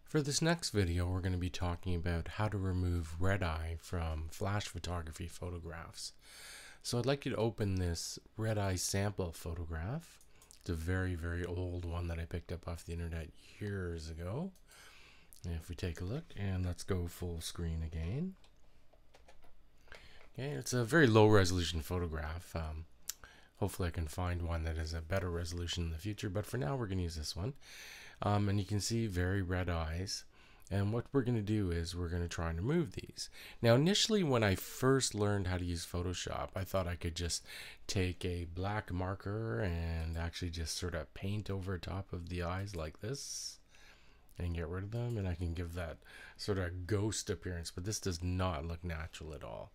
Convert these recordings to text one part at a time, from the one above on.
For this next video, we're going to be talking about how to remove red eye from flash photography photographs. So I'd like you to open this red eye sample photograph. It's a very, very old one that I picked up off the internet years ago. And if we take a look, and let's go full screen again. Okay, it's a very low resolution photograph. Hopefully I can find one that has a better resolution in the future, but for now we're going to use this one. And you can see very red eyes. And what we're going to do is we're going to try and remove these. Now initially when I first learned how to use Photoshop, I thought I could just take a black marker and actually just sort of paint over top of the eyes like this and get rid of them, and I can give that sort of ghost appearance, but this does not look natural at all.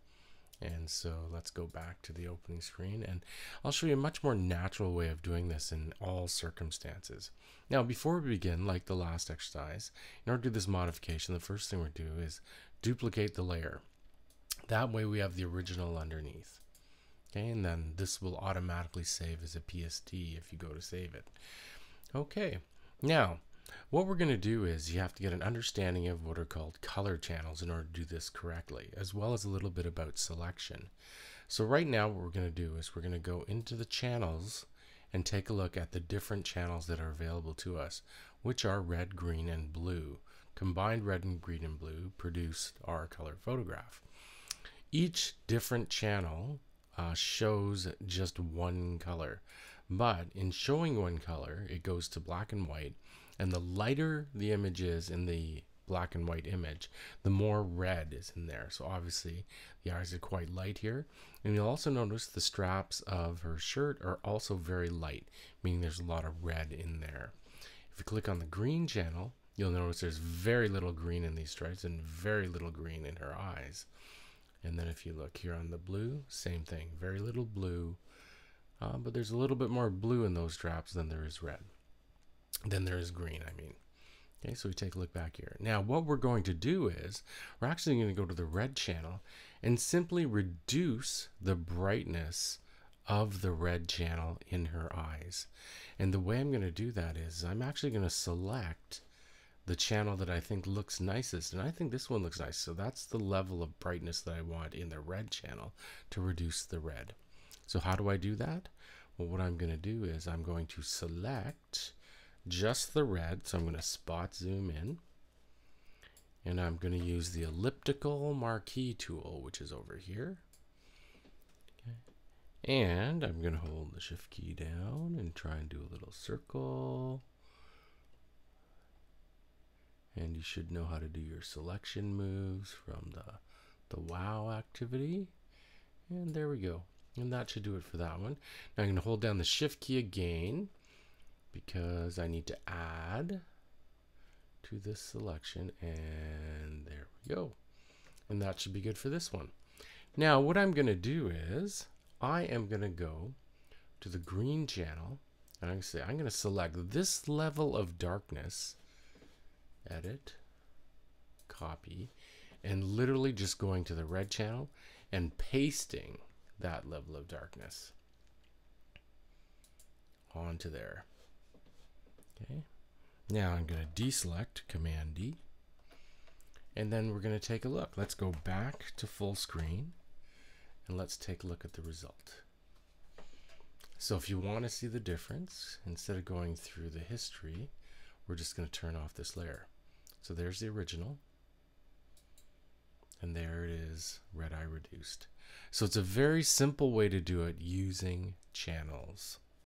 And so let's go back to the opening screen and I'll show you a much more natural way of doing this in all circumstances. Now before we begin, like the last exercise, in order to do this modification, the first thing we'll do is duplicate the layer. That way we have the original underneath. Okay, and then this will automatically save as a PSD if you go to save it. Okay, now what we're going to do is you have to get an understanding of what are called color channels in order to do this correctly, as well as a little bit about selection. So right now what we're going to do is we're going to go into the channels and take a look at the different channels that are available to us, which are red, green, and blue. Combined red and green and blue produce our color photograph. Each different channel shows just one color, but in showing one color it goes to black and white, and the lighter the image is in the black and white image, the more red is in there. So obviously the eyes are quite light here, and you'll also notice the straps of her shirt are also very light, meaning there's a lot of red in there. If you click on the green channel, you'll notice there's very little green in these stripes and very little green in her eyes. And then if you look here on the blue, same thing, very little blue, but there's a little bit more blue in those straps than there is red. Then there is green, I mean. Okay, so we take a look back here. Now what we're going to do is we're actually going to go to the red channel and simply reduce the brightness of the red channel in her eyes. And the way I'm going to do that is I'm actually going to select the channel that I think looks nicest, and I think this one looks nice. So that's the level of brightness that I want in the red channel to reduce the red. So how do I do that? Well, what I'm going to do is I'm going to select just the red, so I'm going to spot zoom in, and I'm going to use the elliptical marquee tool, which is over here. Okay. And I'm going to hold the shift key down and try and do a little circle, and you should know how to do your selection moves from the wow activity, and there we go, and that should do it for that one. Now I'm going to hold down the shift key again because I need to add to this selection, and there we go, and that should be good for this one. Now what I'm going to do is I am going to go to the green channel, and I'm going to select this level of darkness, edit, copy, and literally just going to the red channel and pasting that level of darkness onto there. Okay, now I'm going to deselect, Command D, and then we're going to take a look. Let's go back to full screen and let's take a look at the result. So if you want to see the difference, instead of going through the history, we're just going to turn off this layer. So there's the original, and there it is, red eye reduced. So it's a very simple way to do it using channels.